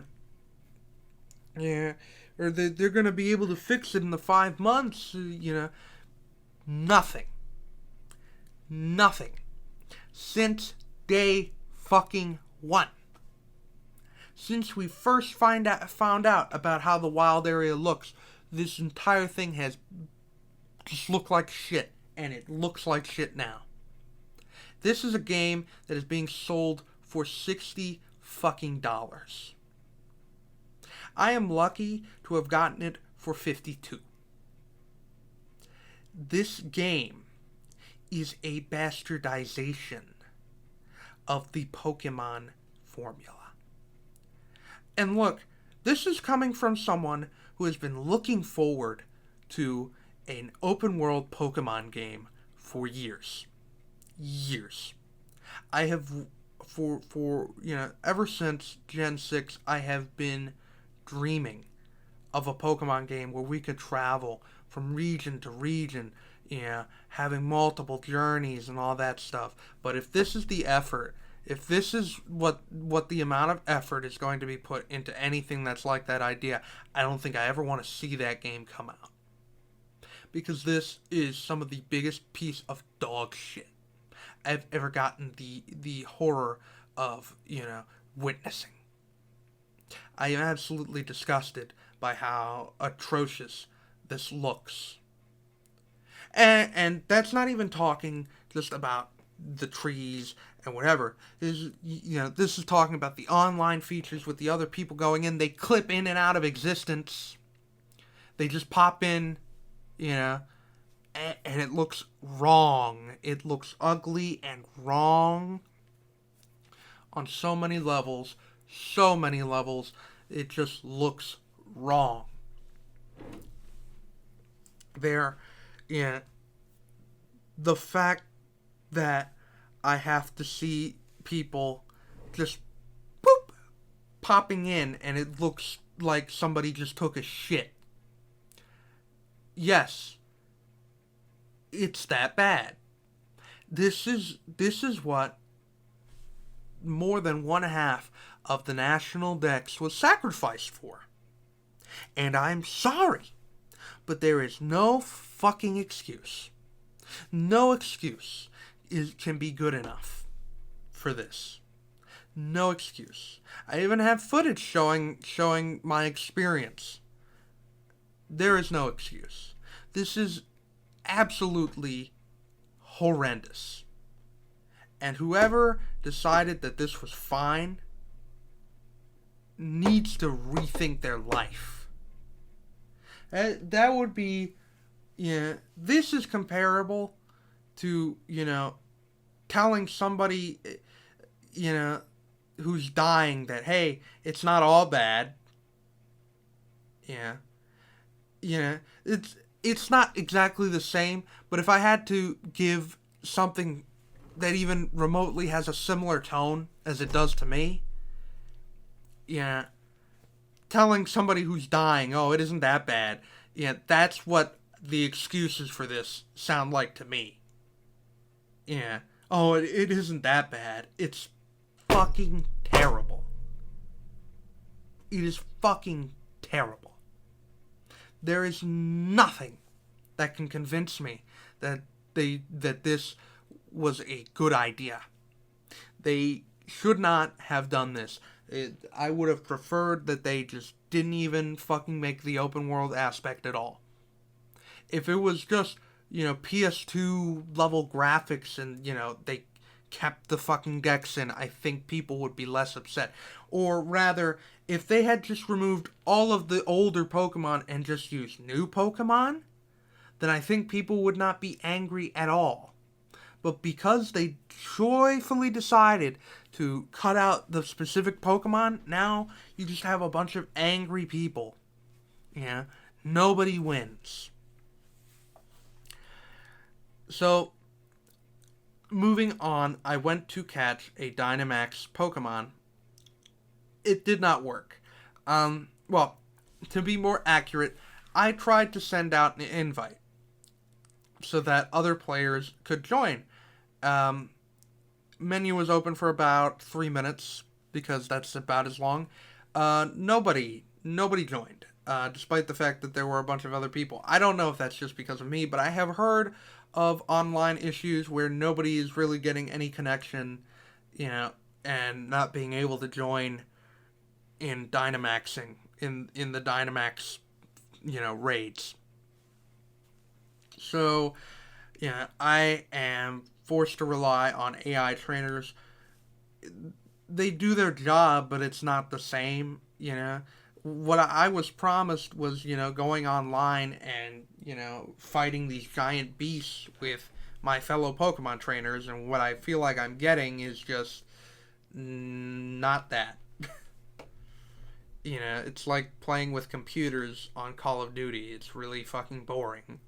or they're going to be able to fix it in the 5 months, Nothing. Nothing. Since day fucking one. Since we first found out about how the wild area looks, this entire thing has just looked like shit, and it looks like shit now. This is a game that is being sold for $60 fucking dollars. I am lucky to have gotten it for 52. This game is a bastardization of the Pokemon formula. And look, this is coming from someone who has been looking forward to an open world Pokemon game for years. Years. I have ever since Gen 6, I have been dreaming of a Pokemon game where we could travel from region to region, having multiple journeys and all that stuff. But if this is the effort, if this is what the amount of effort is going to be put into anything that's like that idea, I don't think I ever want to see that game come out. Because this is some of the biggest piece of dog shit I've ever gotten the horror of, witnessing. I am absolutely disgusted by how atrocious this looks. And that's not even talking just about the trees and whatever. This is talking about the online features with the other people going in. They clip in and out of existence. They just pop in, and it looks wrong. It looks ugly and wrong on so many levels. So many levels. It just looks wrong. The fact that I have to see people just boop popping in and it looks like somebody just took a shit. Yes, it's that bad. This is what more than one half of the national dex was sacrificed for. And I'm sorry, but there is no fucking excuse. No excuse can be good enough for this. No excuse. I even have footage showing my experience. There is no excuse. This is absolutely horrendous. And whoever decided that this was fine needs to rethink their life. That would be, this is comparable to, telling somebody, who's dying that, hey, it's not all bad. It's not exactly the same, but if I had to give something that even remotely has a similar tone as it does to me, telling somebody who's dying, oh, it isn't that bad, that's what the excuses for this sound like to me. Oh, it isn't that bad. It's fucking terrible. It is fucking terrible. There is nothing that can convince me that this was a good idea. They should not have done this. I would have preferred that they just didn't even fucking make the open world aspect at all. If it was just, PS2 level graphics and, they kept the fucking decks in, I think people would be less upset. Or rather, if they had just removed all of the older Pokemon and just used new Pokemon, then I think people would not be angry at all. But because they joyfully decided to cut out the specific Pokemon, now you just have a bunch of angry people. Nobody wins. So, moving on, I went to catch a Dynamax Pokemon. It did not work. Well, to be more accurate, I tried to send out an invite so that other players could join. Menu was open for about 3 minutes, because that's about as long. Nobody joined, despite the fact that there were a bunch of other people. I don't know if that's just because of me, but I have heard of online issues where nobody is really getting any connection, and not being able to join in Dynamaxing, in the Dynamax, raids. So, I am forced to rely on AI trainers. They do their job, but it's not the same, What I was promised was, going online and, fighting these giant beasts with my fellow Pokemon trainers, and what I feel like I'm getting is just not that. It's like playing with computers on Call of Duty. It's really fucking boring.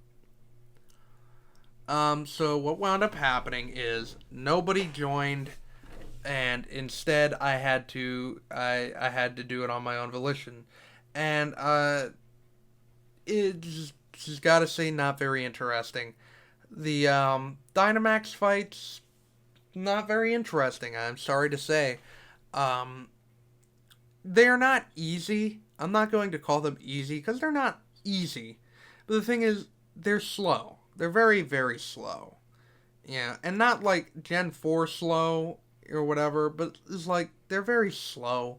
So what wound up happening is nobody joined, and instead I had to do it on my own volition, and it's just gotta say, not very interesting. The Dynamax fights, not very interesting, I'm sorry to say. They're not easy. I'm not going to call them easy, because they're not easy. But the thing is, they're slow. They're very, very slow. Yeah, and not like Gen 4 slow or whatever, but it's like they're very slow.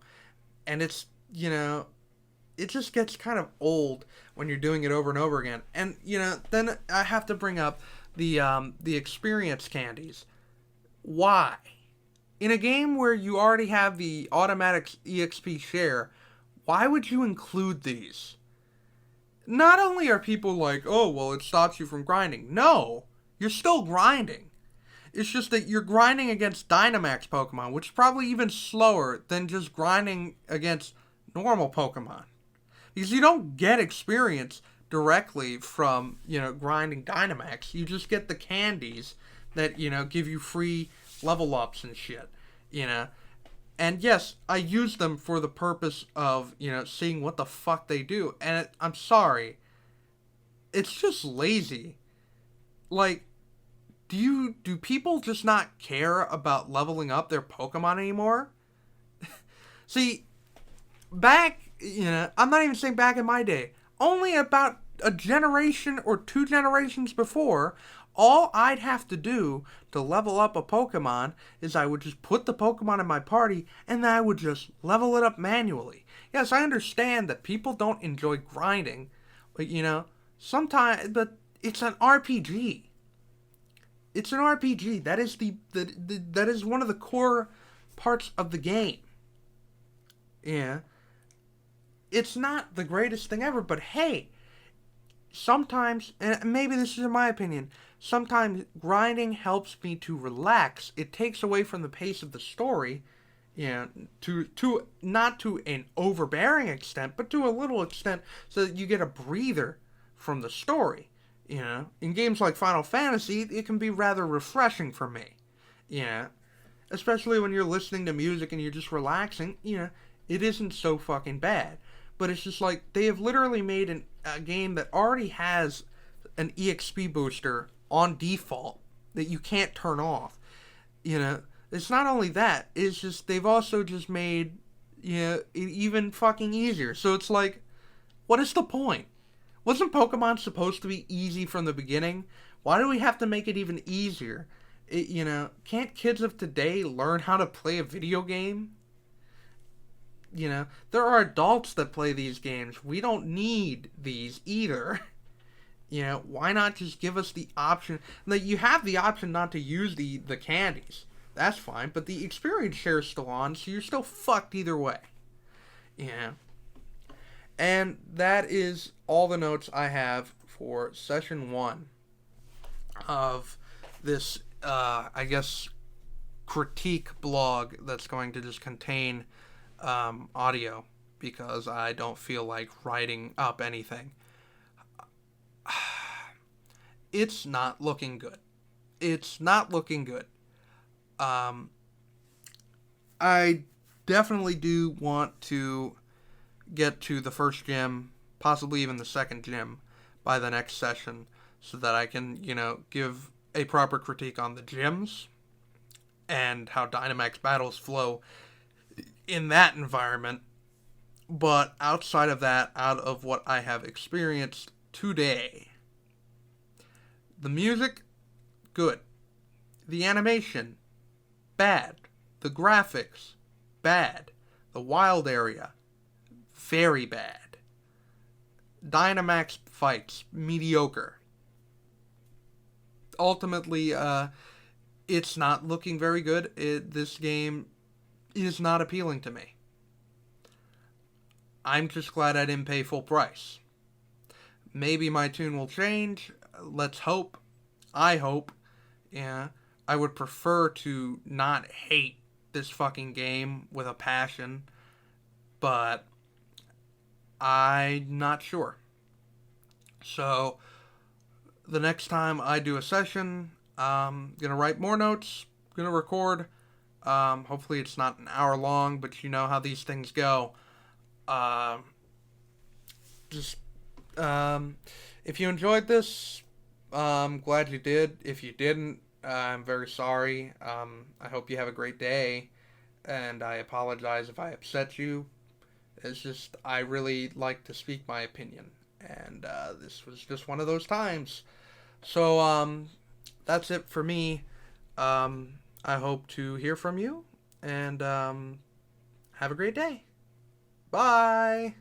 And it's, it just gets kind of old when you're doing it over and over again. And, then I have to bring up the experience candies. Why? In a game where you already have the automatic EXP share, why would you include these? Not only are people like, oh, well, it stops you from grinding. No, you're still grinding. It's just that you're grinding against Dynamax Pokemon, which is probably even slower than just grinding against normal Pokemon. Because you don't get experience directly from, grinding Dynamax. You just get the candies that, give you free level ups and shit, you know. And yes, I use them for the purpose of, seeing what the fuck they do. And I'm sorry, it's just lazy. Like, do people just not care about leveling up their Pokemon anymore? See, I'm not even saying back in my day. Only about a generation or 2 generations before, all I'd have to do to level up a Pokemon is I would just put the Pokemon in my party and then I would just level it up manually. Yes, I understand that people don't enjoy grinding, but sometimes, but it's an RPG. It's an RPG. That is that is one of the core parts of the game. Yeah. It's not the greatest thing ever, but hey, sometimes, and maybe this is in my opinion, sometimes grinding helps me to relax. It takes away from the pace of the story, to not to an overbearing extent, but to a little extent, so that you get a breather from the story. In games like Final Fantasy, it can be rather refreshing for me. Especially when you're listening to music and you're just relaxing. It isn't so fucking bad. But it's just like they have literally made a game that already has an EXP booster on default that you can't turn off. It's not only that, it's just they've also just made it even fucking easier. So it's like, what is the point? Wasn't Pokemon supposed to be easy from the beginning? Why do we have to make it even easier? Can't kids of today learn how to play a video game? There are adults that play these games. We don't need these either. Why not just give us the option? That you have the option not to use the candies. That's fine, but the experience share is still on, so you're still fucked either way. And that is all the notes I have for session 1 of this, I guess, critique blog that's going to just contain audio, because I don't feel like writing up anything. It's not looking good. It's not looking good. I definitely do want to get to the first gym, possibly even the second gym, by the next session, so that I can, give a proper critique on the gyms and how Dynamax battles flow in that environment. But outside of that, out of what I have experienced today, the music, good. The animation, bad. The graphics, bad. The wild area, very bad. Dynamax fights, mediocre. Ultimately, it's not looking very good. This game is not appealing to me. I'm just glad I didn't pay full price. Maybe my tune will change. Let's hope. I hope. Yeah. I would prefer to not hate this fucking game with a passion, but I'm not sure. So, the next time I do a session, I'm going to write more notes, going to record. Hopefully it's not an hour long, but you know how these things go. If you enjoyed this, I'm glad you did. If you didn't, I'm very sorry. I hope you have a great day, and I apologize if I upset you. It's just, I really like to speak my opinion, and this was just one of those times. So, that's it for me. I hope to hear from you, and have a great day. Bye.